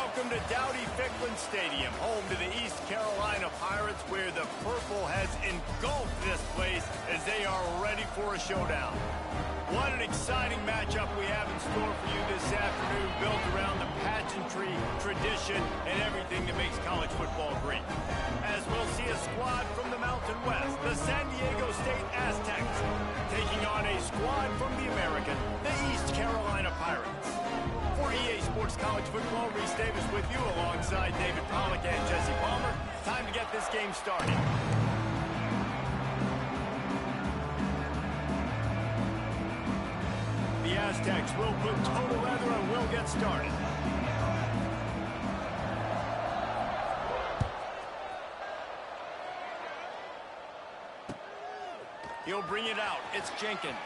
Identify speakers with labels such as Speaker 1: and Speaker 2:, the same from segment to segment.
Speaker 1: Welcome to Dowdy-Ficklen Stadium, home to the East Carolina Pirates, where the purple has engulfed this place as they are ready for a showdown. What an exciting matchup we have in store for you this afternoon, built around the pageantry, tradition, and everything that makes college football great. As we'll see a squad from the Mountain West, the San Diego State Aztecs, taking on a squad from the American, the East Carolina Pirates. For EA Sports College Football, Reese Davis with you alongside David Pollack and Jesse Palmer. Time to get this game started. The Aztecs will put total weather and will get started. He'll bring it out. It's Jenkins.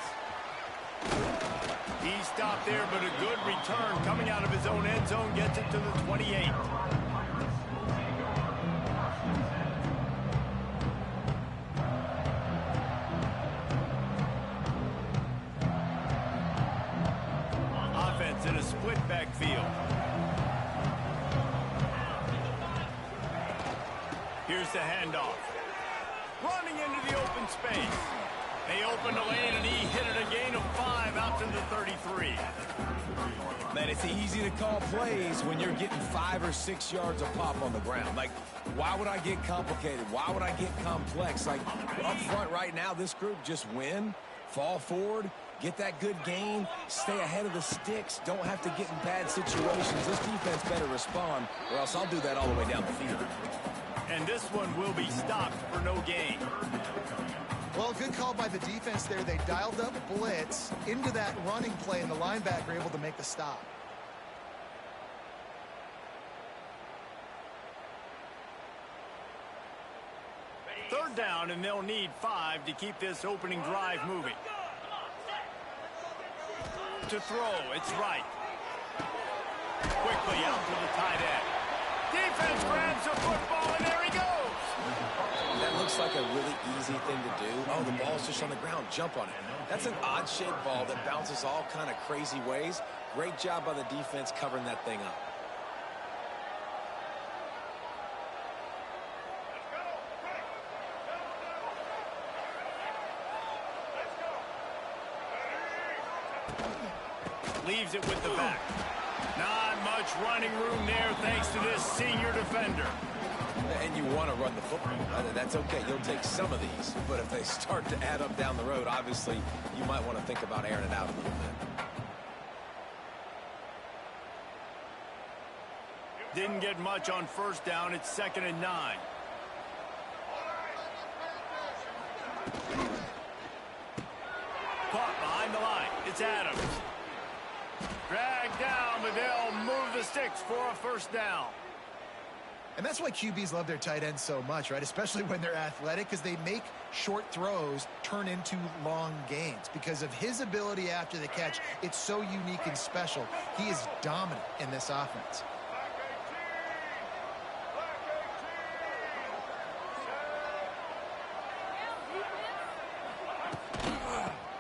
Speaker 1: He stopped there, but a good return coming out of his own end zone gets it to the 28. Offense in a split backfield. Here's the handoff. Running into the open space. They opened a lane, and he hit it a gain of 5 out to the 33.
Speaker 2: Man, it's easy to call plays when you're getting 5 or 6 yards a pop on the ground. Like, why would I get complicated? Why would I get complex? Like, up front right now, this group just win, fall forward, get that good gain, stay ahead of the sticks, don't have to get in bad situations. This defense better respond, or else I'll do that all the way down the field.
Speaker 1: And this one will be stopped for no gain.
Speaker 3: Well, good call by the defense there. They dialed up blitz into that running play, and the linebacker able to make the stop.
Speaker 1: Third down, and they'll need 5 to keep this opening drive moving. To throw, it's right. Quickly out to the tight end. Defense grabs the football, and there he goes.
Speaker 2: That looks like a really easy thing to do. Oh, the ball's just on the ground. Jump on it. That's an odd-shaped ball that bounces all kind of crazy ways. Great job by the defense covering that thing up.
Speaker 1: Leaves it with the back. Not much running room there thanks to this senior defender.
Speaker 2: And you want to run the football. That's okay. You'll take some of these. But if they start to add up down the road, obviously, you might want to think about airing it out a little bit.
Speaker 1: Didn't get much on first down. It's 2nd and 9. Caught behind the line. It's Adams. Dragged down, but they'll move the sticks for a first down.
Speaker 3: And that's why QBs love their tight ends so much, right? Especially when they're athletic, because they make short throws turn into long gains. Because of his ability after the catch, it's so unique and special. He is dominant in this offense.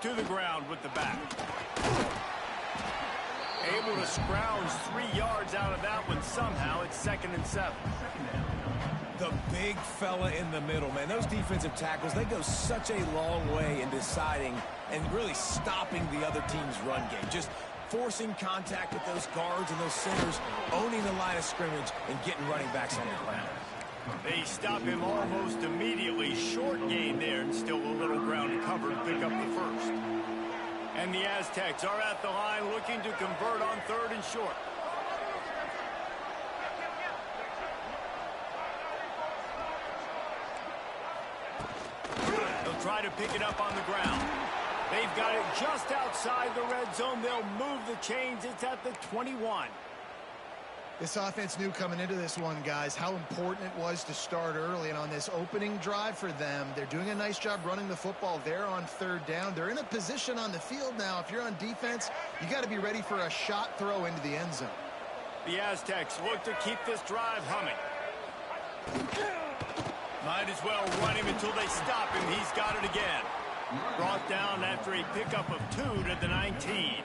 Speaker 1: To the ground with the back. Able to scrounge 3 yards out of that one somehow. It's 2nd and 7.
Speaker 2: The big fella in the middle, man. Those defensive tackles, they go such a long way in deciding and really stopping the other team's run game. Just forcing contact with those guards and those centers, owning the line of scrimmage, and getting running backs on the ground.
Speaker 1: They stop him almost immediately. Short gain there, and still a little ground to cover to pick up the first. And the Aztecs are at the line looking to convert on 3rd and short. They'll try to pick it up on the ground. They've got it just outside the red zone. They'll move the chains. It's at the 21.
Speaker 3: This offense knew coming into this one, guys, how important it was to start early. And on this opening drive for them, they're doing a nice job running the football there on 3rd down. They're in a position on the field now. If you're on defense, you got to be ready for a shot throw into the end zone.
Speaker 1: The Aztecs look to keep this drive humming. Might as well run him until they stop him. He's got it again. Brought down after a pickup of 2 to the 19.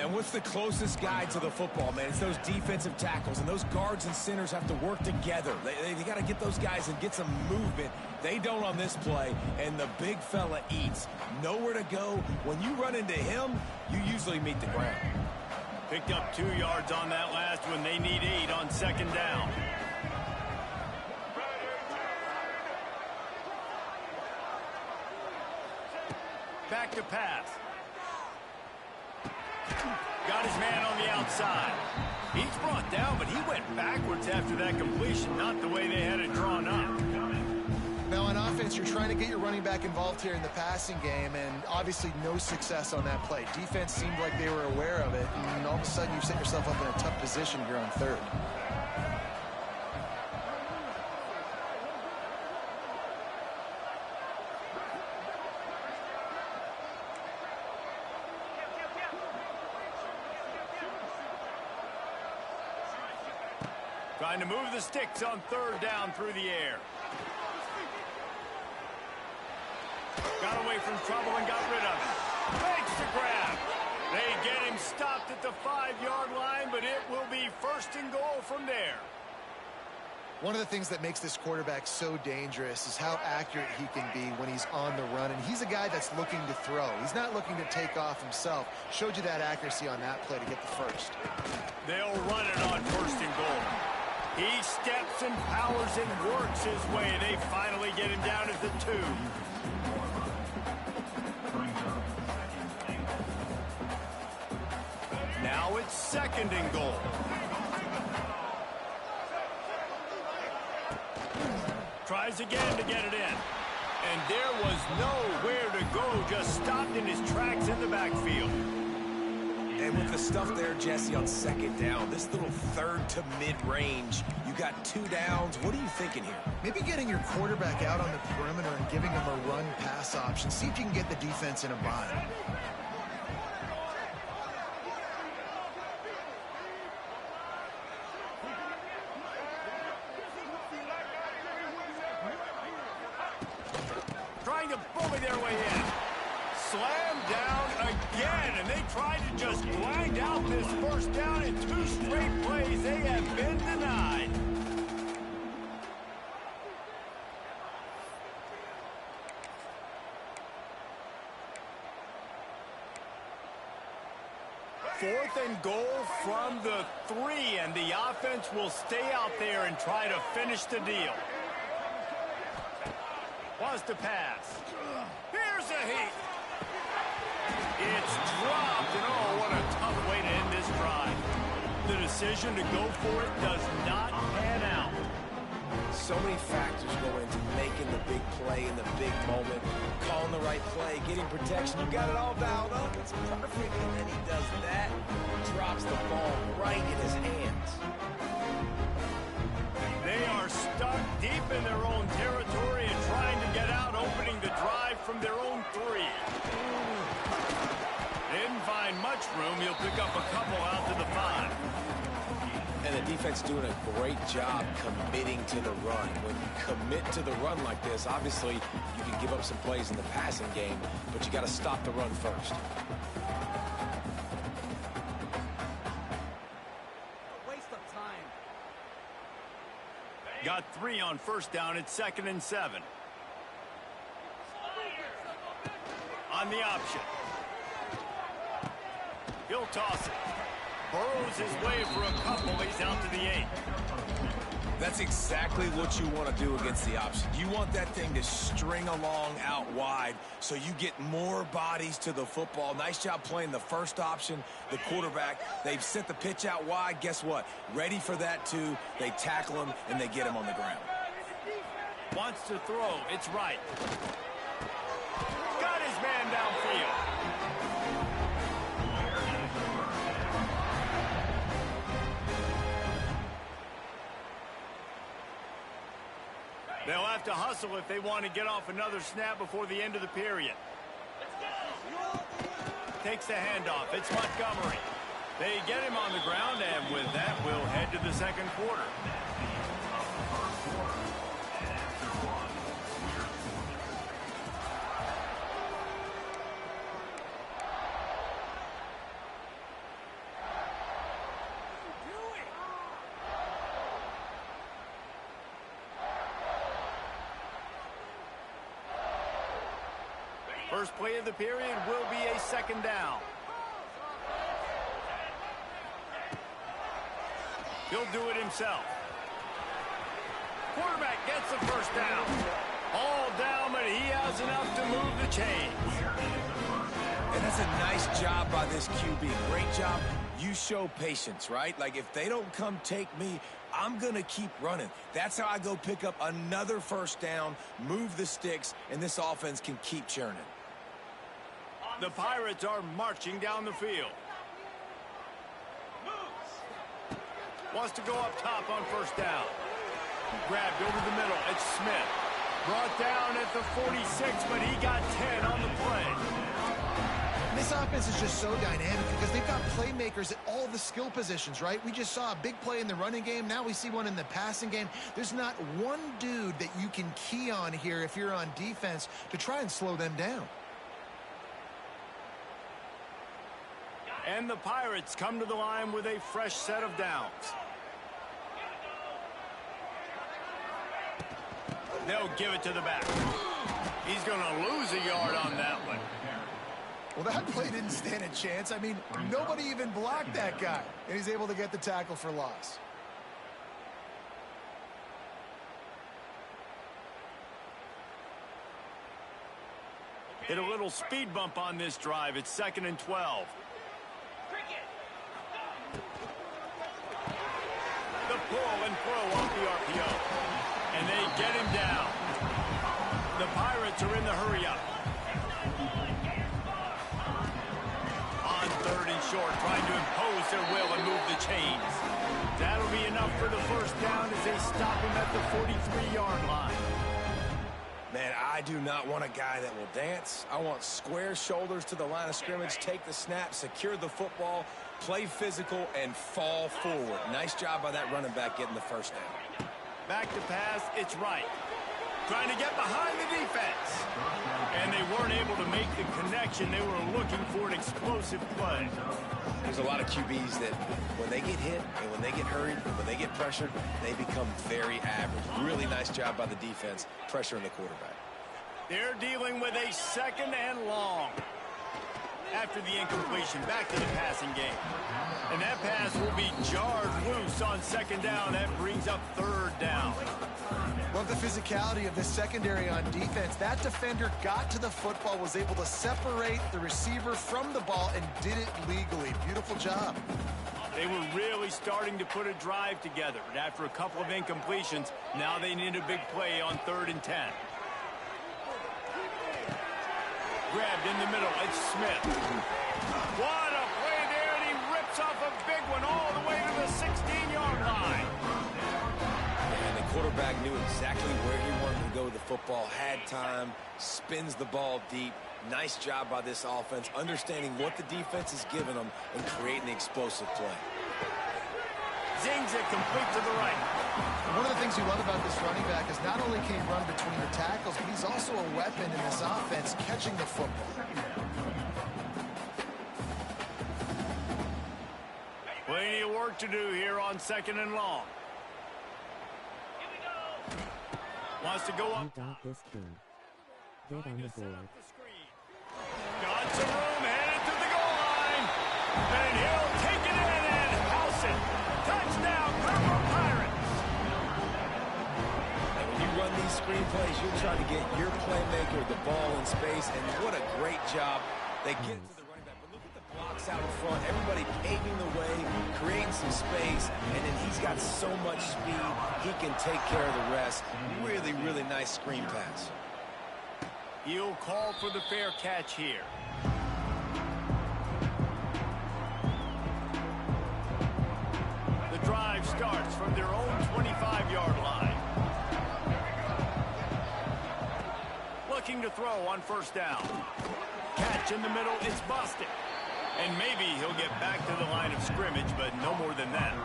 Speaker 2: And what's the closest guy to the football, man? It's those defensive tackles, and those guards and centers have to work together. They got to get those guys and get some movement. They don't on this play, and the big fella eats. Nowhere to go. When you run into him, you usually meet the ground.
Speaker 1: Picked up 2 yards on that last one. They need 8 on second down. Back to pass. Got his man on the outside. He's brought down, but he went backwards after that completion, not the way they had it drawn up.
Speaker 3: Now on offense, you're trying to get your running back involved here in the passing game, and obviously no success on that play. Defense seemed like they were aware of it, and all of a sudden you've set yourself up in a tough position here on third.
Speaker 1: Trying to move the sticks on third down through the air. Got away from trouble and got rid of it. Makes the grab. They get him stopped at the 5-yard line, but it will be first and goal from there.
Speaker 3: One of the things that makes this quarterback so dangerous is how accurate he can be when he's on the run. And he's a guy that's looking to throw. He's not looking to take off himself. Showed you that accuracy on that play to get the first.
Speaker 1: They'll run it on first and goal. He steps and powers and works his way. They finally get him down at the 2. Now it's second and goal. Tries again to get it in. And there was nowhere to go. Just stopped in his tracks in the backfield.
Speaker 2: And with the stuff there, Jesse, on second down, this little third to mid-range, you got 2 downs. What are you thinking here?
Speaker 3: Maybe getting your quarterback out on the perimeter and giving him a run-pass option. See if you can get the defense in a bind.
Speaker 1: Trying to bully their way in. Slammed down again, and they tried to just grind out this first down in 2 straight plays. They have been denied. Fourth and goal from the 3, and the offense will stay out there and try to finish the deal. Wants to pass. Here's a heat. It's dropped, and oh, what a tough way to end this drive. The decision to go for it does not pan out.
Speaker 2: So many factors go into making the big play in the big moment, calling the right play, getting protection. You got it all dialed up. It's perfect. And then he does that, drops the ball right in his hands.
Speaker 1: They are stuck deep in their own territory and trying to get out, opening the drive from their own 3. Didn't find much room. He'll pick up a couple out to the 5.
Speaker 2: And the defense doing a great job committing to the run. When you commit to the run like this, obviously you can give up some plays in the passing game, but you got to stop the run first.
Speaker 1: Got 3 on first down. It's second and 7. On the option. He'll toss it. Burrows his way for a couple. He's out to the 8.
Speaker 2: That's exactly what you want to do against the option. You want that thing to string along out wide so you get more bodies to the football. Nice job playing the first option, the quarterback. They've sent the pitch out wide. Guess what? Ready for that too. They tackle him and they get him on the ground.
Speaker 1: Wants to throw. It's right. Got his man downfield. They'll have to hustle if they want to get off another snap before the end of the period. Takes the handoff. It's Montgomery. They get him on the ground, and with that, we'll head to the second quarter. First play of the period will be a second down. He'll do it himself. Quarterback gets the first down. All down, but he has enough to move the chains.
Speaker 2: And that's a nice job by this QB. Great job. You show patience, right? Like, if they don't come take me, I'm going to keep running. That's how I go pick up another first down, move the sticks, and this offense can keep churning.
Speaker 1: The Pirates are marching down the field. Wants to go up top on first down. Grabbed over the middle. It's Smith. Brought down at the 46, but he got 10 on the play.
Speaker 3: This offense is just so dynamic because they've got playmakers at all the skill positions, right? We just saw a big play in the running game. Now we see one in the passing game. There's not one dude that you can key on here if you're on defense to try and slow them down.
Speaker 1: And the Pirates come to the line with a fresh set of downs. They'll give it to the back. He's going to lose a yard on that one.
Speaker 3: Well, that play didn't stand a chance. I mean, nobody even blocked that guy, and he's able to get the tackle for loss.
Speaker 1: Hit a little speed bump on this drive. It's 2nd and 12. The pull and throw off the RPO. And they get him down. The Pirates are in the hurry-up. On 3rd and short, trying to impose their will and move the chains. That'll be enough for the first down as they stop him at the 43-yard line.
Speaker 2: Man, I do not want a guy that will dance. I want square shoulders to the line of scrimmage, take the snap, secure the football, play physical, and fall forward. Nice job by that running back getting the first down.
Speaker 1: Back to pass, it's right. Trying to get behind the defense. And they weren't able to make the connection. They were looking for an explosive play.
Speaker 2: There's a lot of QBs that when they get hit and when they get hurried, when they get pressured, they become very average. Really nice job by the defense pressuring the quarterback.
Speaker 1: They're dealing with a 2nd and long. After the incompletion, back to the passing game. And that pass will be jarred loose on 2nd down. That brings up 3rd down.
Speaker 3: Love the physicality of this secondary on defense. That defender got to the football, was able to separate the receiver from the ball, and did it legally. Beautiful job.
Speaker 1: They were really starting to put a drive together. And after a couple of incompletions, now they need a big play on 3rd and 10. Grabbed in the middle, it's Smith. What a play there, and he rips off a big one all the way to the 16-yard line.
Speaker 2: And the quarterback knew exactly where he wanted to go with the football, had time, spins the ball deep. Nice job by this offense, understanding what the defense is giving them and creating the explosive play.
Speaker 1: Zings it complete to the right.
Speaker 3: One of the things you love about this running back is not only can he run between the tackles, but he's also a weapon in this offense, catching the football.
Speaker 1: Plenty of work to do here on 2nd and long. Wants to go up.
Speaker 4: You got this kid. Get on the board.
Speaker 1: Got some room, headed to the goal line. And he'll take it in and house it. Touchdown, Purple Pirates.
Speaker 2: And when you run these screen plays, you're trying to get your playmaker the ball in space, and what a great job. They get to the running back. But look at the blocks out in front. Everybody paving the way, creating some space, and then he's got so much speed, he can take care of the rest. Really, really nice screen pass.
Speaker 1: He'll call for the fair catch here. The drive starts from their own 25-yard line. Looking to throw on first down. Catch in the middle, it's busted. And maybe he'll get back to the line of scrimmage, but no more than that.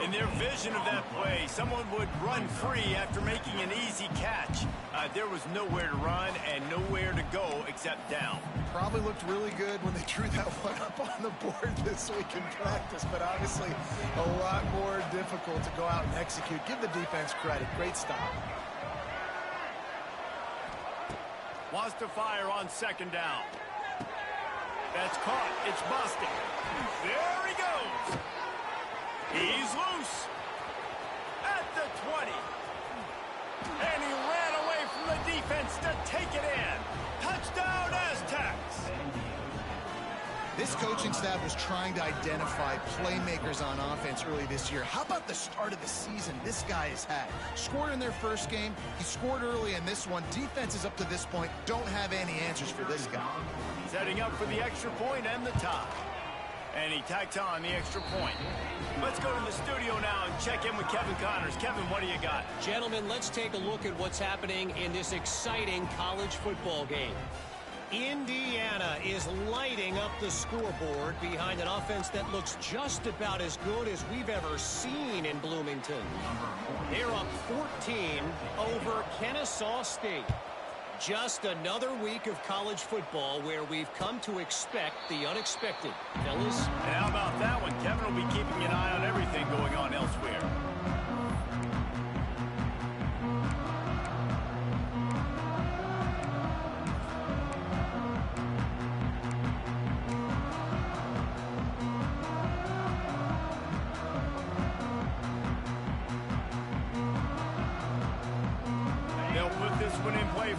Speaker 1: In their vision of that play, someone would run free after making an easy catch. There was nowhere to run and nowhere to go except down.
Speaker 3: Probably looked really good when they drew that one up on the board this week in practice, but obviously a lot more difficult to go out and execute. Give the defense credit. Great stop.
Speaker 1: Wants to fire on second down. That's caught. It's busted. There he goes. He's loose. At the 20. And he ran away from the defense to take it in. Touchdown, Aztecs.
Speaker 3: This coaching staff was trying to identify playmakers on offense early this year. How about the start of the season this guy has had? Scored in their first game. He scored early in this one. Defenses up to this point don't have any answers for this guy.
Speaker 1: Setting up for the extra point and the tie. And he tacks on the extra point. Let's go to the studio now and check in with Kevin Connors. Kevin, what do you got?
Speaker 5: Gentlemen, let's take a look at what's happening in this exciting college football game. Indiana is lighting up the scoreboard behind an offense that looks just about as good as we've ever seen in Bloomington. They're up 14 over Kennesaw State. Just another week of college football where we've come to expect the unexpected. Fellas?
Speaker 1: And how about that one? Kevin will be keeping an eye on everything going on elsewhere.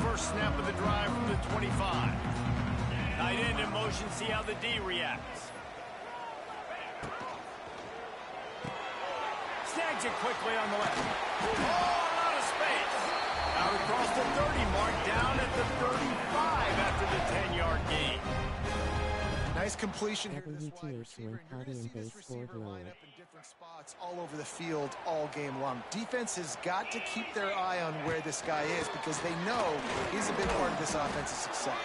Speaker 1: First snap of the drive from the 25. Tight end in motion, see how the D reacts. Snags it quickly on the left. Oh, out of space. Out across the 30 mark, down at the 35 after the 10-yard gain.
Speaker 3: Nice completion here.
Speaker 4: WTH when Cody and Bay scored lower.
Speaker 3: Spots all over the field all game long. Defense has got to keep their eye on where this guy is because they know he's a big part of this offensive success.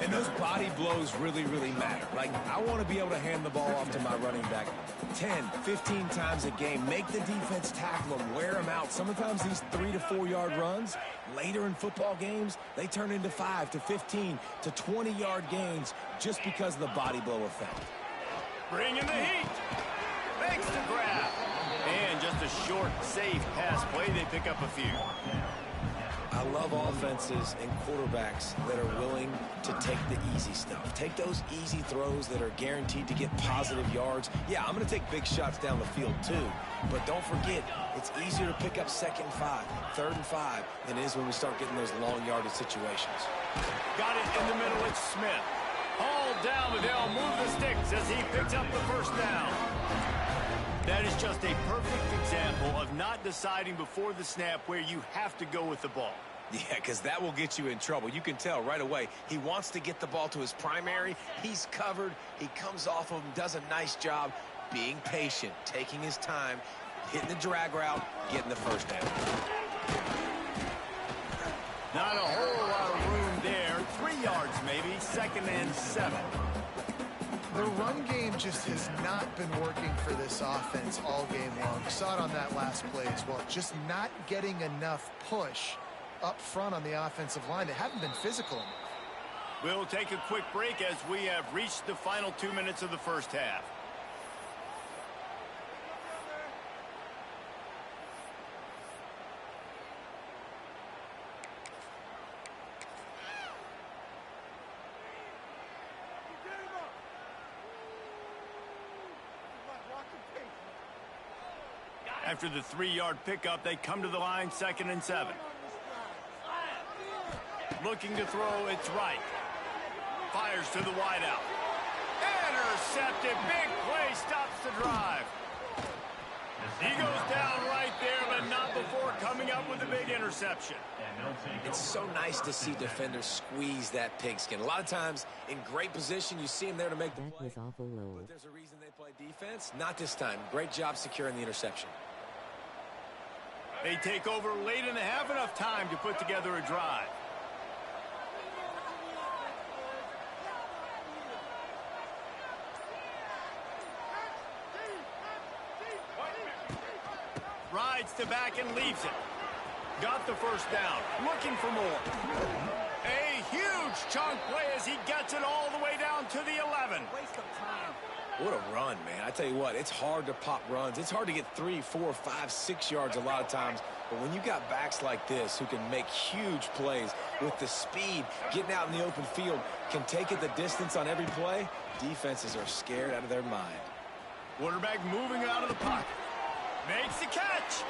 Speaker 2: And those body blows really, really matter. Like, I want to be able to hand the ball off to my running back 10, 15 times a game. Make the defense tackle them, wear them out. Sometimes these 3 to 4 yard runs, later in football games, they turn into 5 to 15 to 20 yard gains just because of the body blow effect.
Speaker 1: Bring in the heat. Makes the grab. And just a short, safe pass play. They pick up a few.
Speaker 2: I love offenses and quarterbacks that are willing to take the easy stuff. Take those easy throws that are guaranteed to get positive yards. Yeah, I'm going to take big shots down the field too. But don't forget, it's easier to pick up 2nd and 5, 3rd and 5 than it is when we start getting those long yardage situations.
Speaker 1: Got it in the middle. It's Smith. Hauled down, but they'll move the sticks as he picks up the first down. That is just a perfect example of not deciding before the snap where you have to go with the ball.
Speaker 2: Yeah, because that will get you in trouble. You can tell right away. He wants to get the ball to his primary. He's covered. He comes off of him, does a nice job being patient, taking his time, hitting the drag route, getting the first down.
Speaker 1: Not a whole lot of room there. 3 yards maybe, 2nd and 7.
Speaker 3: The run game just has not been working for this offense all game long. You saw it on that last play as well. Just not getting enough push up front on the offensive line. They haven't been physical enough.
Speaker 1: We'll take a quick break as we have reached the final 2 minutes of the first half. After the 3-yard pickup, they come to the line, 2nd and 7. Looking to throw, it's right. Fires to the wideout. Intercepted. Big play stops the drive. He goes down right there, but not before coming up with a big interception.
Speaker 2: It's so nice to see defenders squeeze that pigskin. A lot of times, in great position, you see him there to make the play.
Speaker 4: That was awful low.
Speaker 2: But there's a reason they play defense. Not this time. Great job securing the interception.
Speaker 1: They take over late in the half, enough time to put together a drive. Rides to back and leaves it. Got the first down. Looking for more. A huge chunk play as he gets it all the way down to the 11.
Speaker 6: Waste of time.
Speaker 2: What a run, man. I tell you what, it's hard to pop runs. It's hard to get 3, 4, 5, 6 yards a lot of times. But when you got backs like this who can make huge plays with the speed, getting out in the open field, can take it the distance on every play, defenses are scared out of their mind.
Speaker 1: Quarterback moving out of the pocket. Makes the catch.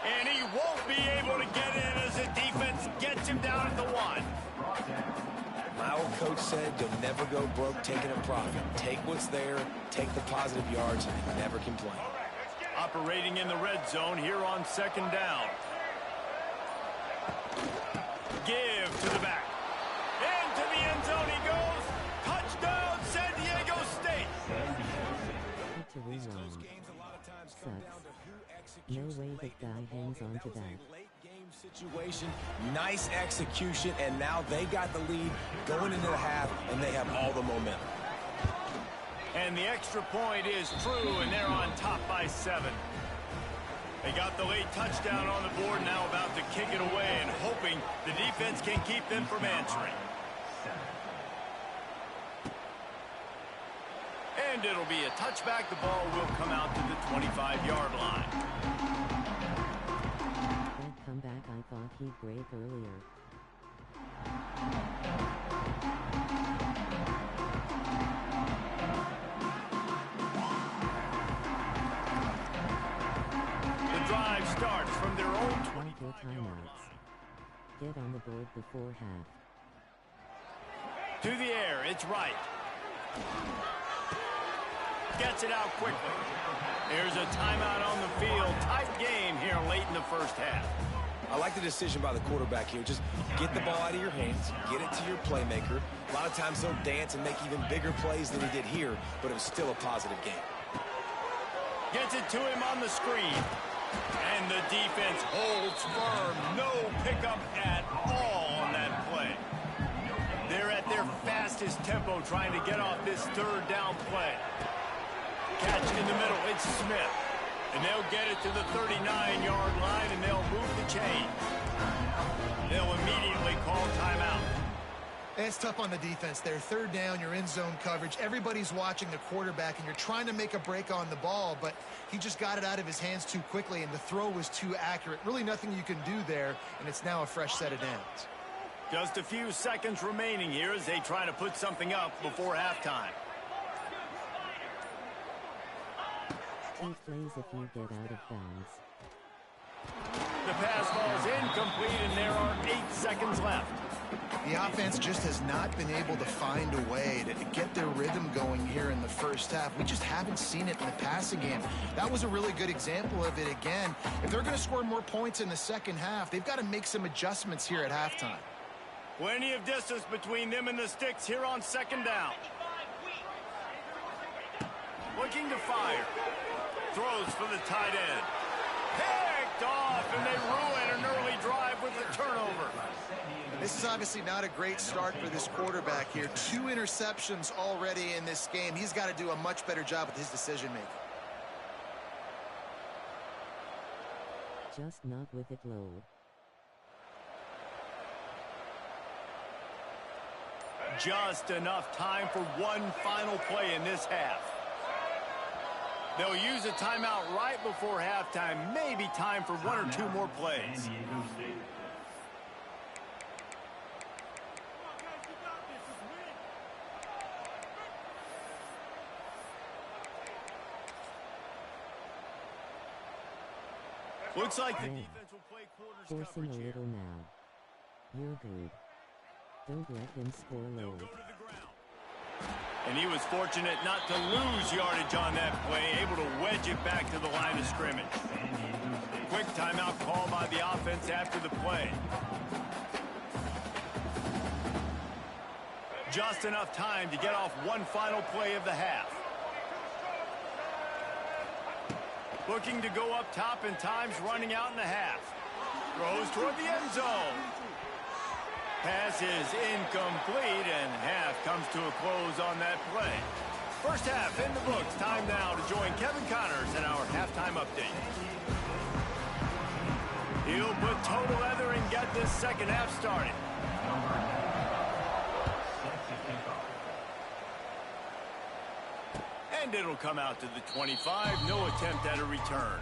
Speaker 1: And he won't be able to get in as the defense gets him down at the 1.
Speaker 2: My old coach said you'll never go broke taking a profit. Take what's there, take the positive yards, and never complain.
Speaker 1: Operating in the red zone here on 2nd down. Give to the back. Into the end zone he goes. Touchdown, San Diego State.
Speaker 4: These close games a lot of times come down to who executes. No way that guy hangs on to that.
Speaker 2: Late game situation, nice execution, and now they got the lead going into the half, and they have all the momentum.
Speaker 1: And the extra point is true, and they're on top by 7. They got the late touchdown on the board, now about to kick it away and hoping the defense can keep them from answering. And it'll be a touchback. The ball will come out to the 25-yard line.
Speaker 4: That comeback I thought he'd break earlier.
Speaker 1: The drive starts from their own 25
Speaker 4: timeouts. Get on the board before half.
Speaker 1: To the air, it's right. Gets it out quickly. There's a timeout on the field. Tight game here late in the first half.
Speaker 2: I like the decision by the quarterback here. Just get the ball out of your hands, get it to your playmaker. A lot of times he'll dance and make even bigger plays than he did here, but it was still a positive game.
Speaker 1: Gets it to him on the screen. And the defense holds firm. No pickup at all on that play. They're at their fastest tempo trying to get off this 3rd down play. Catch in the middle, it's Smith. And they'll get it to the 39-yard line, and they'll move the chain. They'll immediately call timeout.
Speaker 3: It's tough on the defense there. 3rd down, you're in zone coverage. Everybody's watching the quarterback, and you're trying to make a break on the ball, but he just got it out of his hands too quickly, and the throw was too accurate. Really nothing you can do there, and it's now a fresh set of downs.
Speaker 1: Just a few seconds remaining here as they try to put something up before halftime.
Speaker 4: 2 plays if you get out of bounds.
Speaker 1: The pass ball's incomplete, and there are 8 seconds left.
Speaker 3: The offense just has not been able to find a way to get their rhythm going here in the first half. We just haven't seen it in the passing game. That was a really good example of it again. If they're going to score more points in the second half, they've got to make some adjustments here at halftime.
Speaker 1: Plenty of distance between them and the sticks here on 2nd down. Looking to fire. Throws for the tight end. Picked off, and they ruin an early drive with the turnover.
Speaker 3: This is obviously not a great start for this quarterback here. 2 interceptions already in this game. He's got to do a much better job with his decision-making.
Speaker 4: Just not with it low.
Speaker 1: Just enough time for one final play in this half. They'll use a timeout right before halftime. Maybe time for 1 or 2 more plays. Looks like the defense will play quarters
Speaker 4: Forcing
Speaker 1: coverage
Speaker 4: a
Speaker 1: here.
Speaker 4: little now. You're good. Don't let him score
Speaker 1: They'll
Speaker 4: low.
Speaker 1: go to the ground. And he was fortunate not to lose yardage on that play, able to wedge it back to the line of scrimmage. Quick timeout call by the offense after the play. Just enough time to get off one final play of the half. Looking to go up top, and time's running out in the half. Throws toward the end zone. Pass is incomplete, and half comes to a close on that play. First half in the books. Time now to join Kevin Connors in our halftime update. He'll put total leather and get this second half started. And And it'll come out to the 25. No attempt at a return.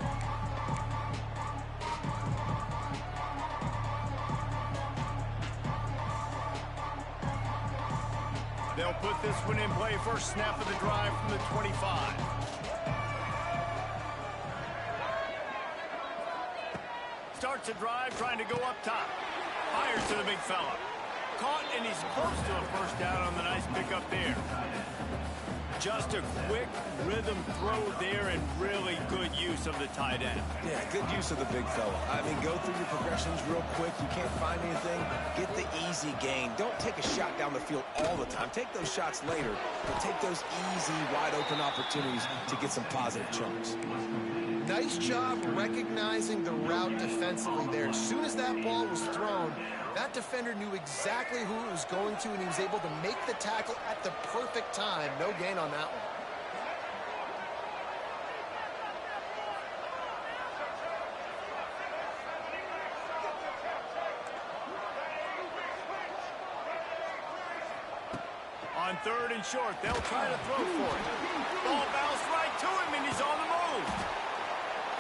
Speaker 1: They'll put this one in play. First snap of the drive from the 25. Starts a drive trying to go up top. Fires to the big fella. Caught, and he's close to a first down on the nice pickup there. Just a quick rhythm throw there and really good use of the tight end.
Speaker 2: Yeah, good use of the big fella. I mean, go through your progressions real quick. You can't find anything. Get the easy gain. Don't take a shot down the field all the time. Take those shots later, but take those easy, wide-open opportunities to get some positive chunks.
Speaker 3: Nice job recognizing the route defensively there. As soon as that ball was thrown, that defender knew exactly who it was going to, and he was able to make the tackle at the perfect time. No gain on that one.
Speaker 1: On third and short, they'll try to throw for it. Ball bounced right to him, and he's on the move.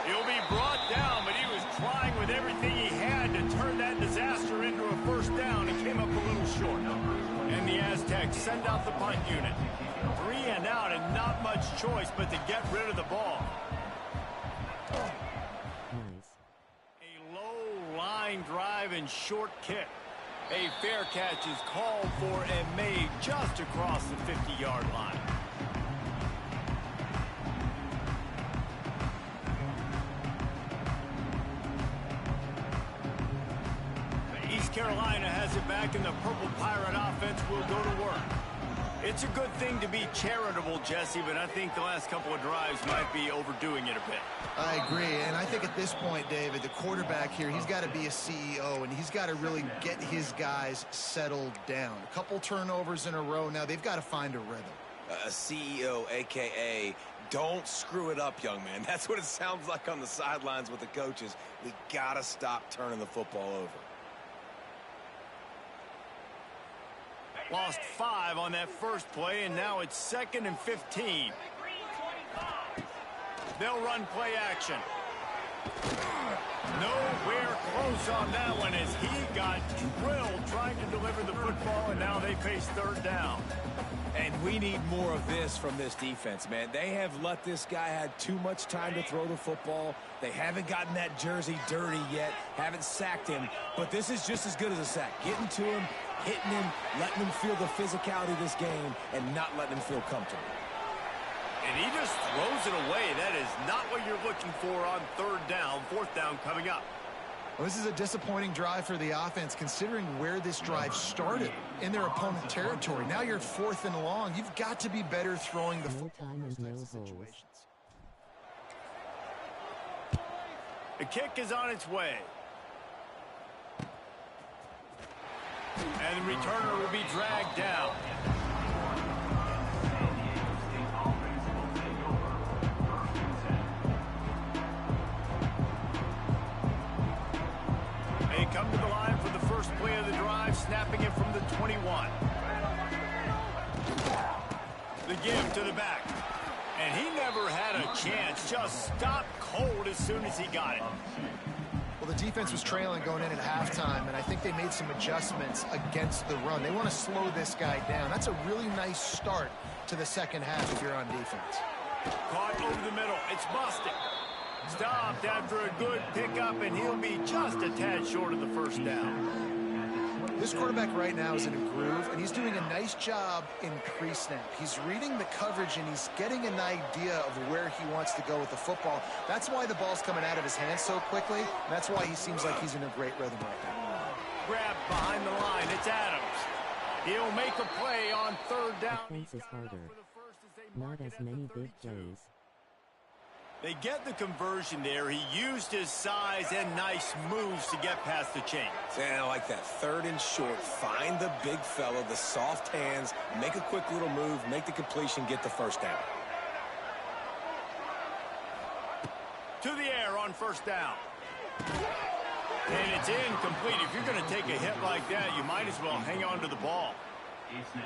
Speaker 1: He'll be brought down, but he was trying with everything he had to turn that disaster into a first down. He came up a little short. And the Aztecs send out the punt unit. 3 and out, and not much choice but to get rid of the ball.
Speaker 4: Nice.
Speaker 1: A low line drive and short kick. A fair catch is called for and made just across the 50-yard line. East Carolina has it back, and the Purple Pirate offense will go to work. It's a good thing to be charitable, Jesse, but I think the last couple of drives might be overdoing it a bit.
Speaker 3: I agree, and I think at this point, David, the quarterback here, he's got to be a CEO, and he's got to really get his guys settled down. A couple turnovers in a row now. They've got to find a rhythm.
Speaker 2: A CEO, a.k.a. don't screw it up, young man. That's what it sounds like on the sidelines with the coaches. We got to stop turning the football over.
Speaker 1: Lost 5 on that first play, and now it's 2nd and 15. They'll run play action. Nowhere close on that one as he got drilled trying to deliver the football, and now they face third down.
Speaker 2: And we need more of this from this defense, man. They have let this guy have too much time to throw the football. They haven't gotten that jersey dirty yet, haven't sacked him, but this is just as good as a sack. Getting to him, hitting him, letting him feel the physicality of this game, and not letting him feel comfortable.
Speaker 1: And he just throws it away. That is not what you're looking for on third down. Fourth down coming up.
Speaker 3: Well, this is a disappointing drive for the offense, considering where this drive started in their opponent territory. Now you're 4th and long. You've got to be better throwing the football in those types of situations.
Speaker 1: The kick is on its way. And the returner will be dragged down. They come to the line for the first play of the drive, snapping it from the 21. The give to the back. And he never had a chance. Just stopped cold as soon as he got it.
Speaker 3: Well, the defense was trailing going in at halftime, and I think they made some adjustments against the run. They want to slow this guy down. That's a really nice start to the second half if you're on defense.
Speaker 1: Caught over the middle. It's busted. Stopped after a good pickup, and he'll be just a tad short of the first down.
Speaker 3: This quarterback right now is in a groove, and he's doing a nice job in pre-snap. He's reading the coverage, and he's getting an idea of where he wants to go with the football. That's why the ball's coming out of his hands so quickly, and that's why he seems like he's in a great rhythm right now.
Speaker 1: Grab behind the line. It's Adams. He'll make a play on third down.
Speaker 4: Offense is harder. Not as many big plays.
Speaker 1: They get the conversion there. He used his size and nice moves to get past the chains.
Speaker 2: And I like that. 3rd and short. Find the big fella, the soft hands, make a quick little move, make the completion, get the first down.
Speaker 1: To the air on first down. And it's incomplete. If you're going to take a hit like that, you might as well hang on to the ball.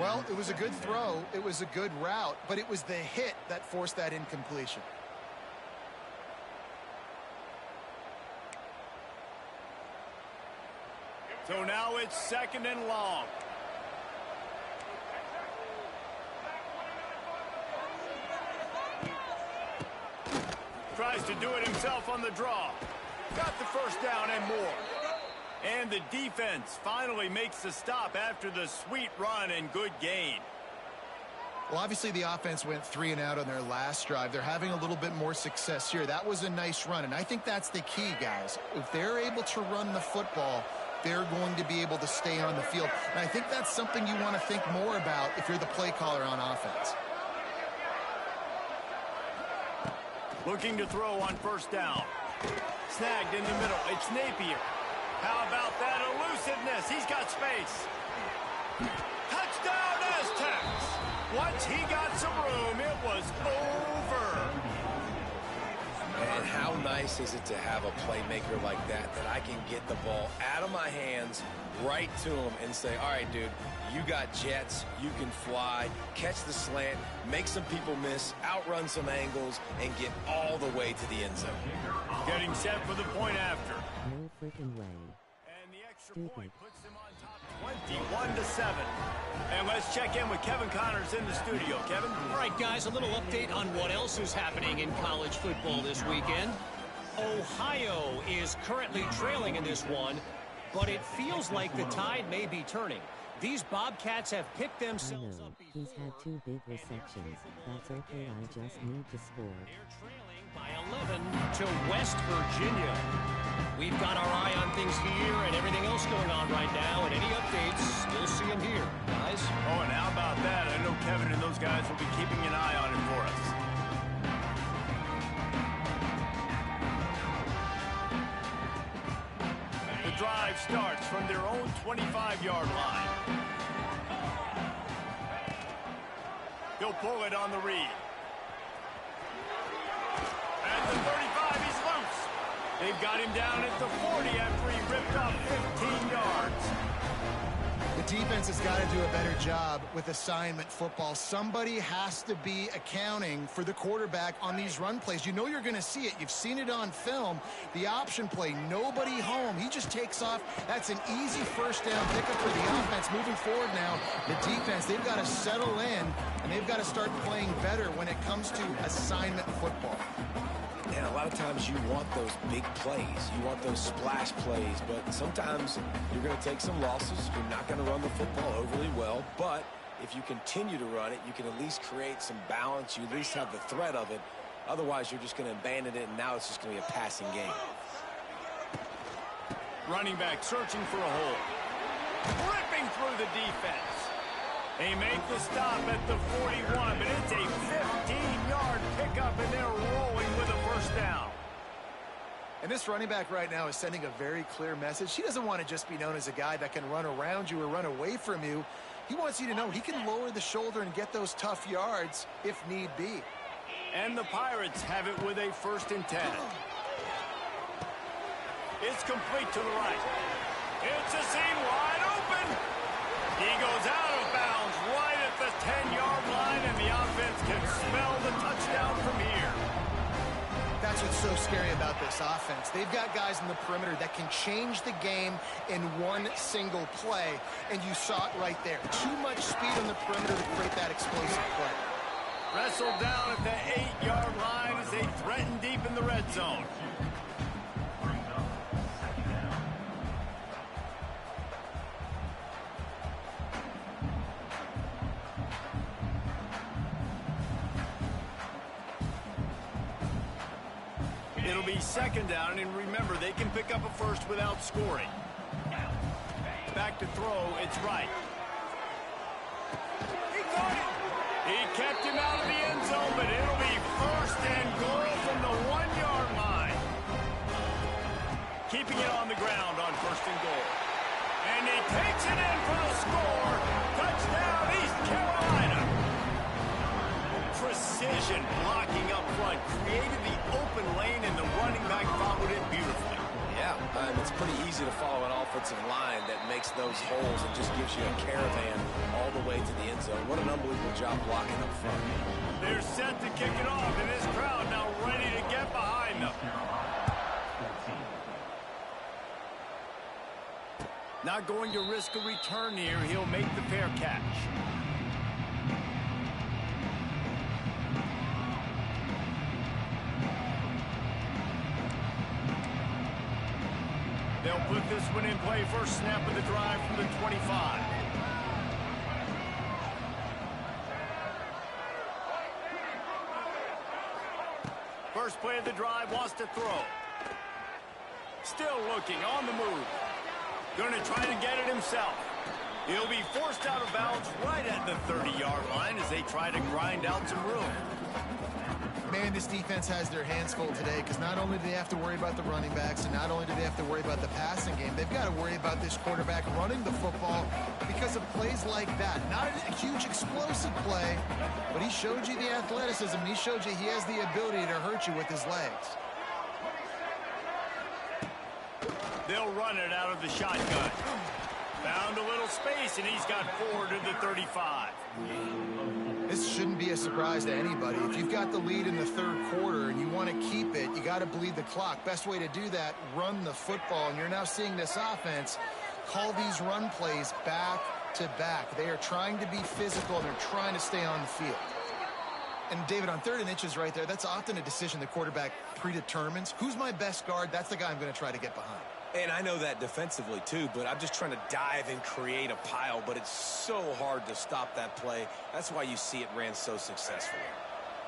Speaker 3: Well, it was a good throw. It was a good route, but it was the hit that forced that incompletion.
Speaker 1: So now it's 2nd and long. Tries to do it himself on the draw. Got the first down and more. And the defense finally makes the stop after the sweet run and good gain.
Speaker 3: Well, obviously the offense went 3 and out on their last drive. They're having a little bit more success here. That was a nice run, and I think that's the key, guys. If they're able to run the football, they're going to be able to stay on the field. And I think that's something you want to think more about if you're the play caller on offense.
Speaker 1: Looking to throw on 1st down. Snagged in the middle. It's Napier. How about that elusiveness? He's got space. Touchdown Aztecs! Once he got some room, it was over.
Speaker 2: And how nice is it to have a playmaker like that I can get the ball out of my hands right to him and say, all right, dude, you got jets, you can fly, catch the slant, make some people miss, outrun some angles, and get all the way to the end zone.
Speaker 1: Getting set for the point after.
Speaker 4: No freaking way.
Speaker 1: And the extra point puts them on top 21-7. And let's check in with Kevin Connors in the studio. Kevin?
Speaker 5: All right, guys, a little update on what else is happening in college football this weekend. Ohio is currently trailing in this one, but it feels like the tide may be turning. These Bobcats have picked themselves up.
Speaker 4: He's had 2 big receptions. That's okay, I just need to score.
Speaker 5: They're trailing by 11 to West Virginia. We've got our eye on things here and everything else going on right now, and any updates, you'll see them here, guys.
Speaker 1: Oh, and how about that? I know Kevin and those guys will be keeping an eye on it for us. The drive starts from their own 25-yard line. He'll pull it on the read. At the 35, he's loose. They've got him down at the 40 after he ripped off 15 yards.
Speaker 3: The defense has got to do a better job with assignment football. Somebody has to be accounting for the quarterback on these run plays. You know you're going to see it. You've seen it on film. The option play, nobody home. He just takes off. That's an easy 1st down pickup for the offense. Moving forward now, the defense, they've got to settle in, and they've got to start playing better when it comes to assignment football.
Speaker 2: And a lot of times you want those big plays. You want those splash plays. But sometimes you're going to take some losses. You're not going to run the football overly well. But if you continue to run it, you can at least create some balance. You at least have the threat of it. Otherwise, you're just going to abandon it, and now it's just going to be a passing game.
Speaker 1: Running back searching for a hole. Ripping through the defense. They make the stop at the 41, but it's a 15-yard pickup, and they're rolling with a 1st down.
Speaker 3: And this running back right now is sending a very clear message. He doesn't want to just be known as a guy that can run around you or run away from you. He wants you to know he can lower the shoulder and get those tough yards if need be.
Speaker 1: And the Pirates have it with a 1st and 10. It's complete to the right. It's a seam wide open. He goes out of bounds right at the 10-yard line, and the offense can smell the touchdown from here.
Speaker 3: That's what's so scary about this offense. They've got guys in the perimeter that can change the game in one single play, and you saw it right there. Too much speed on the perimeter to create that explosive play.
Speaker 1: Wrestled down at the 8-yard line as they threaten deep in the red zone. It'll be 2nd down, and remember, they can pick up a 1st without scoring. Back to throw, it's right. He caught it. He kept him out of the end zone, but it'll be 1st and goal from the 1-yard line. Keeping it on the ground on 1st and goal. And he takes it in for the score. Touchdown, East Carolina. Precision blocking up front created the open lane, and the running back followed it beautifully.
Speaker 2: Yeah, it's pretty easy to follow an offensive line that makes those holes and just gives you a caravan all the way to the end zone. What an unbelievable job blocking up front.
Speaker 1: They're set to kick it off, and this crowd now ready to get behind them. Not going to risk a return here. He'll make the fair catch. They'll put this one in play. First snap of the drive from the 25. First play of the drive, wants to throw. Still looking, on the move. Going to try to get it himself. He'll be forced out of bounds right at the 30-yard line as they try to grind out some room.
Speaker 3: Man, this defense has their hands full today because not only do they have to worry about the running backs and not only do they have to worry about the passing game, they've got to worry about this quarterback running the football because of plays like that. Not a huge explosive play, but he showed you the athleticism and he showed you he has the ability to hurt you with his legs.
Speaker 1: They'll run it out of the shotgun. Found a little space, and he's got 4 to the 35.
Speaker 3: This shouldn't be a surprise to anybody. If you've got the lead in the third quarter and you want to keep it, you got to bleed the clock. Best way to do that, run the football. And you're now seeing this offense call these run plays back to back. They are trying to be physical, and they're trying to stay on the field. And, David, on 3rd and inches right there, that's often a decision the quarterback predetermines. Who's my best guard? That's the guy I'm going to try to get behind.
Speaker 2: And I know that defensively, too, but I'm just trying to dive and create a pile, but it's so hard to stop that play. That's why you see it ran so successfully.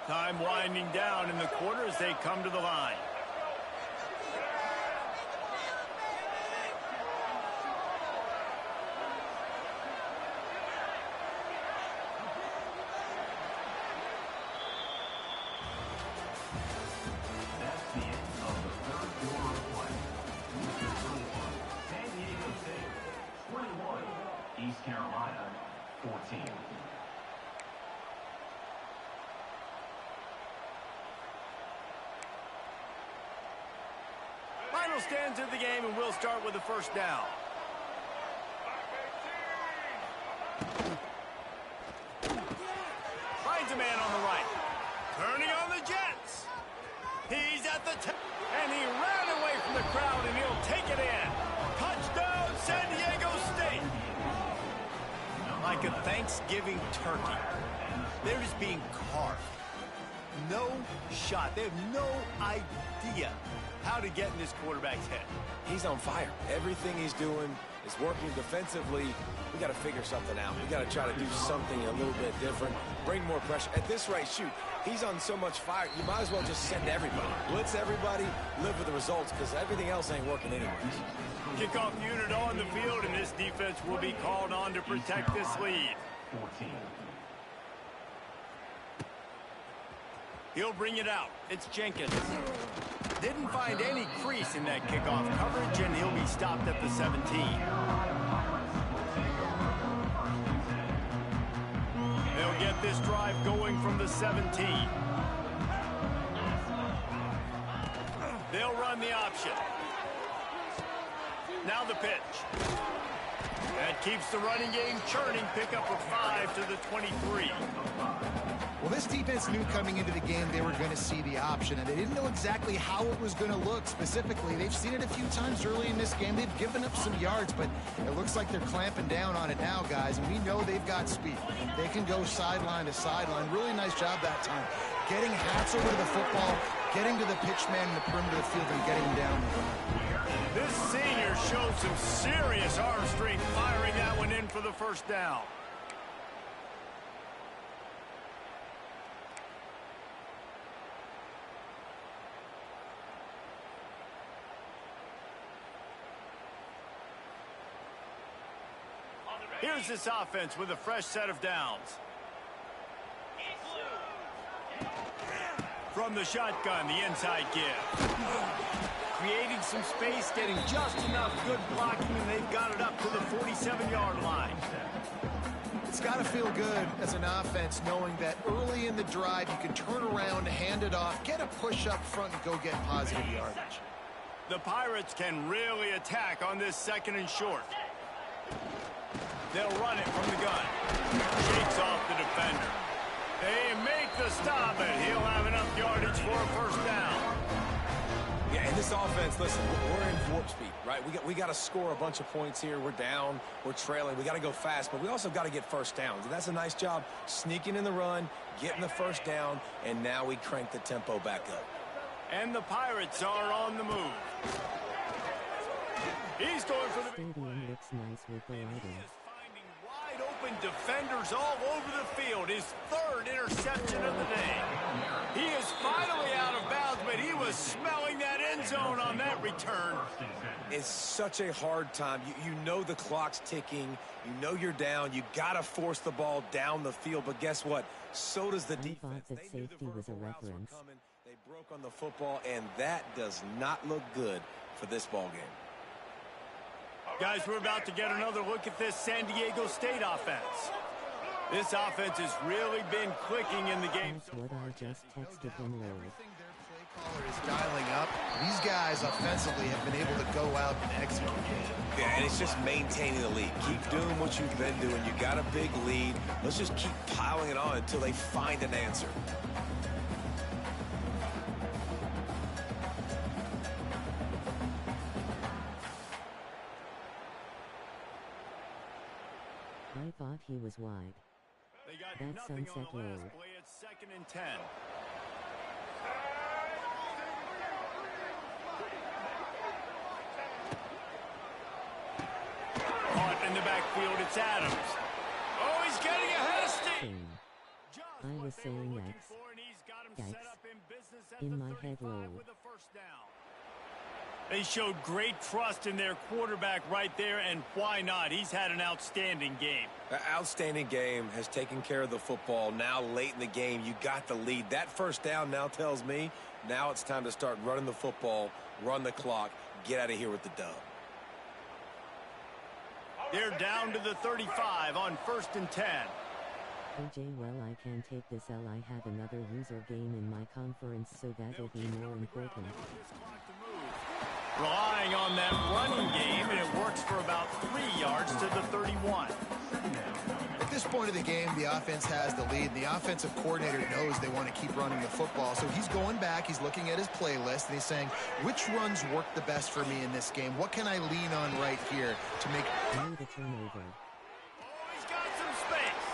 Speaker 1: Time winding down in the quarter as they come to the line.
Speaker 6: East Carolina, 14.
Speaker 1: Final stands of the game, and we'll start with the first down. Finds a man on the right. Turning on the Jets. He's at the top, and he ran away from the crowd, and he'll take it in. Touchdown, San Diego State. Like a Thanksgiving turkey. They're just being carved. No shot. They have no idea how to get in this quarterback's head.
Speaker 2: He's on fire. Everything he's doing is working defensively. We got to figure something out. We got to try to do something a little bit different. Bring more pressure. At this rate, shoot, he's on so much fire, you might as well just send everybody. Blitz everybody, live with the results, because everything else ain't working anyways.
Speaker 1: Kickoff unit on the field, and this defense will be called on to protect this lead.
Speaker 6: 14.
Speaker 1: He'll bring it out. It's Jenkins. Didn't find any crease in that kickoff coverage, and he'll be stopped at the 17. They'll get this drive going from the 17. They'll run the option. Now the pitch. That keeps the running game churning. Pick up a 5 to the 23.
Speaker 3: Well, this defense knew coming into the game they were going to see the option, and they didn't know exactly how it was going to look specifically. They've seen it a few times early in this game. They've given up some yards, but it looks like they're clamping down on it now, guys, and we know they've got speed. They can go sideline to sideline. Really nice job that time. Getting Hats over to the football, getting to the pitch man in the perimeter of the field, and getting him down.
Speaker 1: This senior showed some serious arm strength, firing that one in for the first down. Here's this offense with a fresh set of downs. From the shotgun, the inside give. Creating some space, getting just enough good blocking, and they've got it up to the 47-yard line.
Speaker 3: It's got to feel good as an offense knowing that early in the drive you can turn around, hand it off, get a push up front, and go get positive yardage.
Speaker 1: The Pirates can really attack on this 2nd and short. They'll run it from the gun. Shakes off the defender. They make the stop, but he'll have enough yardage for a 1st down.
Speaker 2: Yeah, in this offense, listen, we're in warp speed, right? We got to score a bunch of points here. We're down. We're trailing. We got to go fast, but we also got to get 1st downs. And that's a nice job sneaking in the run, getting the 1st down, and now we crank the tempo back up.
Speaker 1: And the Pirates are on the move. He's going for the big play.
Speaker 4: Stadium looks nice with the
Speaker 1: He
Speaker 4: lighting.
Speaker 1: is finding wide open defenders all over the field. His 3rd interception of the day. He is finally out of bounds, but he was smelling that end zone on that return.
Speaker 2: It's such a hard time. You know the clock's ticking. You know you're down. You got to force the ball down the field. But guess what? So does the defense.
Speaker 4: thought that
Speaker 2: They knew the
Speaker 4: safety was a
Speaker 2: vertical routes were
Speaker 4: reference.
Speaker 2: coming. They broke on the football, and that does not look good for this ball game.
Speaker 1: Guys, we're about to get another look at this San Diego State offense. This offense has really been clicking in the game.
Speaker 4: That's what I just texted him earlier.
Speaker 3: Everything their play caller is dialing up. These guys offensively have been able to go out and execute.
Speaker 2: Yeah, and it's just maintaining the lead. Keep doing what you've been doing. You got a big lead. Let's just keep piling it on until they find an answer.
Speaker 4: I thought he was wide.
Speaker 1: They got
Speaker 4: That
Speaker 1: nothing on
Speaker 4: sunset
Speaker 1: the last
Speaker 4: road.
Speaker 1: play. It's 2nd and 10. Caught in the backfield, it's Adams. Oh, he's getting ahead of steam.
Speaker 4: Same.
Speaker 1: Just
Speaker 4: I
Speaker 1: what
Speaker 4: was
Speaker 1: they were
Speaker 4: saying
Speaker 1: looking
Speaker 4: yikes.
Speaker 1: for, and he's got him
Speaker 4: Yikes.
Speaker 1: set up in business at
Speaker 4: In
Speaker 1: the
Speaker 4: my head
Speaker 1: 35
Speaker 4: roll.
Speaker 1: with a 1st down. They showed great trust in their quarterback right there, and why not? He's had an outstanding game.
Speaker 2: An outstanding game, has taken care of the football. Now late in the game, you got the lead. That 1st down now tells me now it's time to start running the football, run the clock, get out of here with the dub.
Speaker 1: They're down to the 35 on 1st and 10.
Speaker 4: AJ, well, I can take this L. I have another loser game in my conference, so that'll be more important.
Speaker 1: Relying on that running game, and it works for about 3 yards to the 31.
Speaker 3: At this point of the game, the offense has the lead. The offensive coordinator knows they want to keep running the football. So he's going back, he's looking at his playlist, and he's saying, which runs work the best for me in this game? What can I lean on right here to make...
Speaker 4: Need a turnover.
Speaker 1: He's got some space.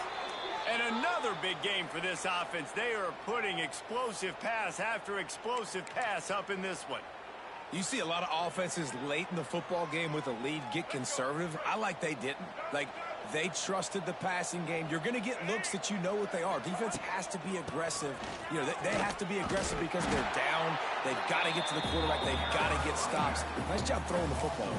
Speaker 1: And another big game for this offense. They are putting explosive pass after explosive pass up in this one.
Speaker 2: You see a lot of offenses late in the football game with a lead get conservative. I like they didn't. Like, they trusted the passing game. You're going to get looks that you know what they are. Defense has to be aggressive. You know, they have to be aggressive because they're down. They've got to get to the quarterback. They've got to get stops. Nice job throwing the football.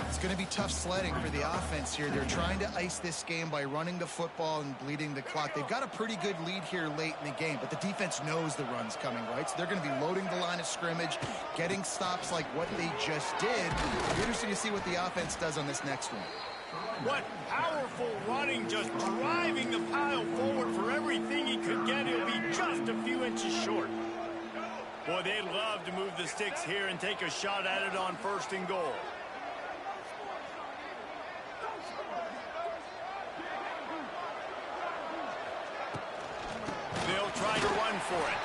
Speaker 3: It's going to be tough sledding for the offense here. They're trying to ice this game by running the football and bleeding the clock. They've got a pretty good lead here late in the game, but the defense knows the run's coming, right? So they're going to be loading the line of scrimmage, getting stops like what they just did. It'll be interesting to see what the offense does on this next one.
Speaker 1: What powerful running, just driving the pile forward for everything he could get. He'll be just a few inches short. Boy, they'd love to move the sticks here and take a shot at it on 1st and goal. They'll try to run for it.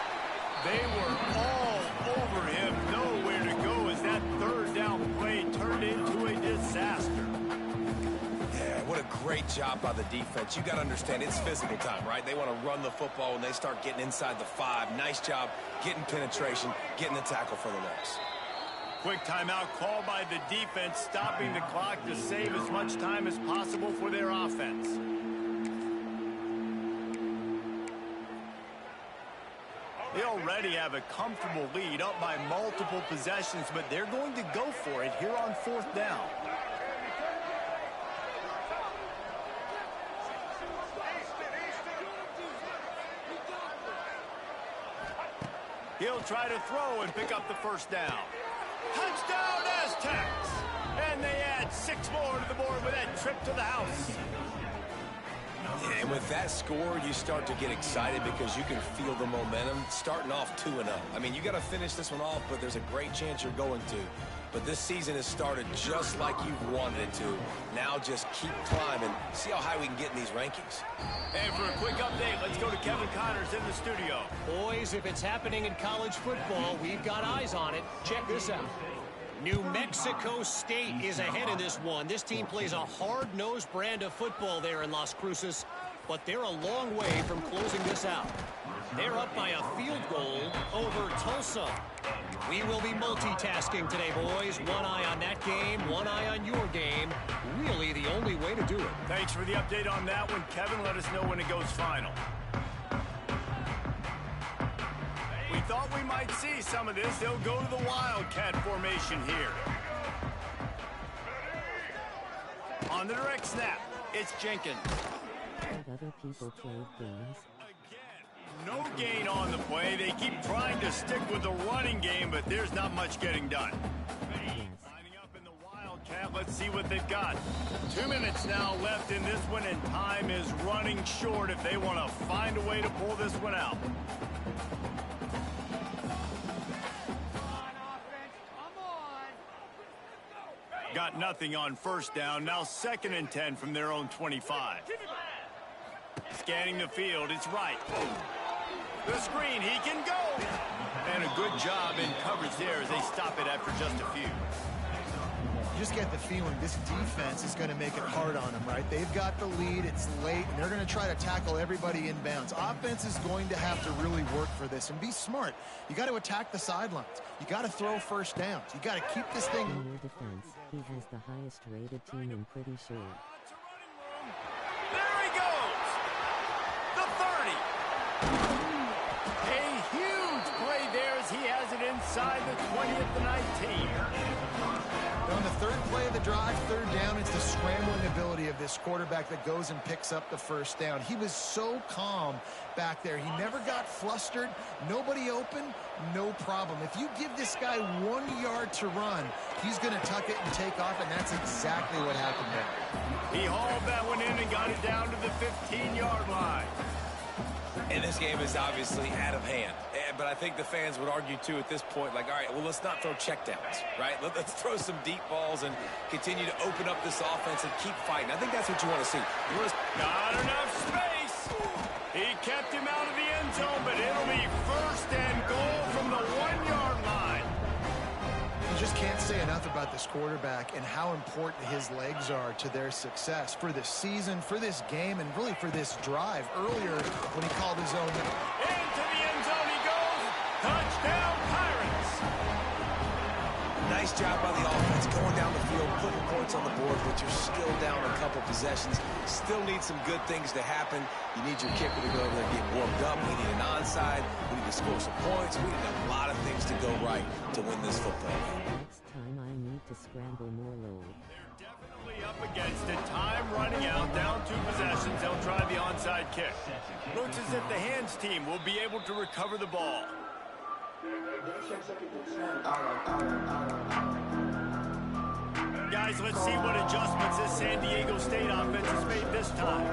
Speaker 1: They were all over him, nowhere to go as that 3rd down play turned into a disaster.
Speaker 2: Yeah, what a great job by the defense. You got to understand, it's physical time, right? They want to run the football when they start getting inside the 5. Nice job getting penetration, getting the tackle for the loss.
Speaker 1: Quick timeout called by the defense, stopping the clock to save as much time as possible for their offense. They already have a comfortable lead, up by multiple possessions, but they're going to go for it here on 4th down. He'll try to throw and pick up the 1st down. Touchdown, Aztecs! And they add 6 more to the board with that trip to the house.
Speaker 2: And with that score, you start to get excited because you can feel the momentum starting off 2-0. I mean, you got to finish this one off, but there's a great chance you're going to. But this season has started just like you've wanted it to. Now just keep climbing. See how high we can get in these rankings.
Speaker 1: And for a quick update, let's go to Kevin Connors in the studio.
Speaker 5: Boys, if it's happening in college football, we've got eyes on it. Check this out. New Mexico State is ahead in this one. This team plays a hard-nosed brand of football there in Las Cruces, but they're a long way from closing this out. They're up by a field goal over Tulsa. We will be multitasking today, boys. One eye on that game, one eye on your game. Really the only way to do it.
Speaker 1: Thanks for the update on that one, Kevin. Let us know when it goes final. We thought we might see some of this. They'll go to the Wildcat formation here. On the direct snap, it's Jenkins.
Speaker 4: Have other people played games?
Speaker 1: No gain on the play. They keep trying to stick with the running game, but there's not much getting done.
Speaker 4: Yes.
Speaker 1: Lining up in the Wildcat, let's see what they've got. 2 minutes now left in this one, and time is running short if they want to find a way to pull this one out. Got nothing on first down. Now 2nd and 10 from their own 25. Scanning the field, it's right. The screen, he can go. And a good job in coverage there as they stop it after just a few.
Speaker 3: You just get the feeling this defense is going to make it hard on them, right? They've got the lead, it's late, and they're going to try to tackle everybody inbounds. Offense is going to have to really work for this and be smart. You got to attack the sidelines. You got to throw first downs. You got to keep this thing.
Speaker 4: In your defense, he has the highest rated team, I'm pretty sure.
Speaker 1: There he goes. The 30. A huge play there as he has it inside the 20 at the 19.
Speaker 3: On the 3rd play of the drive, 3rd down, it's the scrambling ability of this quarterback that goes and picks up the first down. He was so calm back there. He never got flustered. Nobody open, no problem. If you give this guy 1 yard to run, he's going to tuck it and take off, and that's exactly what happened there.
Speaker 1: He hauled that one in and got it down to the 15-yard line.
Speaker 2: And this game is obviously out of hand. But I think the fans would argue, too, at this point, like, all right, well, let's not throw checkdowns, right? Let's throw some deep balls and continue to open up this offense and keep fighting. I think that's what you want to see.
Speaker 1: Not enough space. He kept him out of the end zone, but it'll be 1st and goal from the 1-yard line.
Speaker 3: You just can't say enough about this quarterback and how important his legs are to their success for this season, for this game, and really for this drive. Earlier, when he called his own.
Speaker 1: Into the end zone he goes. Touchdown, Pirates.
Speaker 2: Nice job by the offense going down the field, putting points on the board, but you're still down a couple possessions. Still need some good things to happen. You need your kicker to go over there and get warmed up. We need an onside. We need to score some points. We need a lot of things to go right to win this football game.
Speaker 4: Next time I need to scramble more load.
Speaker 1: They're definitely up against it. Time running out, down 2 possessions. They'll try the onside kick. Looks as if the hands team will be able to recover the ball. Guys, let's see what adjustments this San Diego State offense has made this time.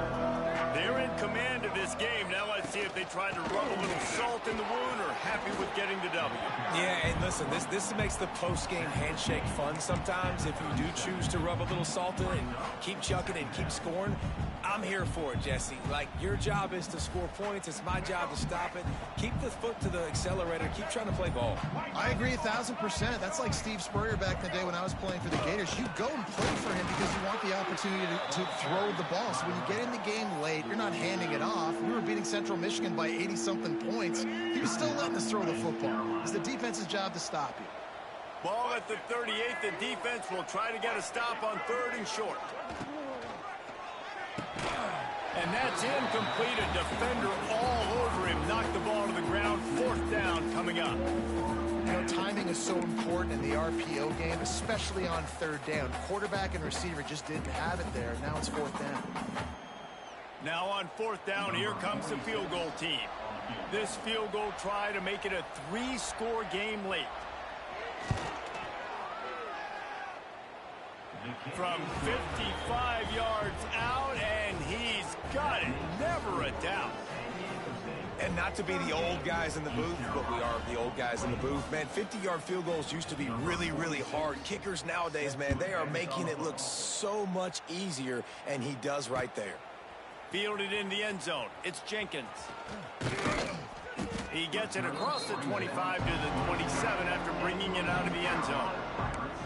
Speaker 1: They're in command of this game. Now let's see if they try to rub a little salt in the wound or happy with getting the W.
Speaker 2: Yeah, and listen, this makes the post-game handshake fun sometimes. If you do choose to rub a little salt in and keep chucking and keep scoring, I'm here for it, Jesse. Like, your job is to score points. It's my job to stop it. Keep the foot to the accelerator. Keep trying to play ball.
Speaker 3: I agree 1,000%. That's like Steve Spurrier back in the day when I was playing for the Gators. You go and play for him because you want the opportunity to throw the ball. So when you get in the game late, you're not handing it off. We were beating Central Michigan by 80-something points. He was still letting us throw the football. It's the defense's job to stop you.
Speaker 1: Ball at the 38. The defense will try to get a stop on 3rd and short. And that's incomplete. A defender all over him. Knocked the ball to the ground. 4th down coming up.
Speaker 3: You know, timing is so important in the RPO game, especially on 3rd down. Quarterback and receiver just didn't have it there. Now it's 4th down.
Speaker 1: Now on 4th down, here comes the field goal team. This field goal try to make it a 3-score game late. From 55 yards out, and he's got it. a doubt.
Speaker 2: And not to be the old guys in the booth, but we are the old guys in the booth. Man, 50-yard field goals used to be really, really hard. Kickers nowadays, man, they are making it look so much easier, and he does right there.
Speaker 1: Fielded in the end zone. It's Jenkins. He gets it across the 25 to the 27 after bringing it out of the end zone.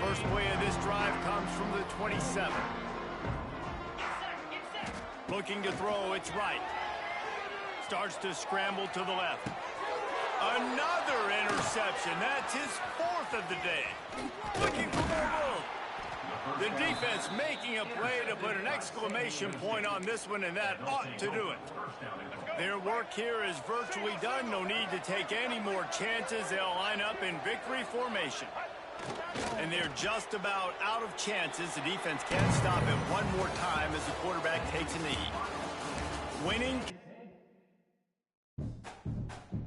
Speaker 1: First play of this drive comes from the 27. Looking to throw, it's right. Starts to scramble to the left. Another interception. That's his fourth of the day. Looking for more room. The defense making a play to put an exclamation point on this one, and that ought to do it. Their work here is virtually done. No need to take any more chances. They'll line up in victory formation. And they're just about out of chances. The defense can't stop it one more time as the quarterback takes a knee. Winning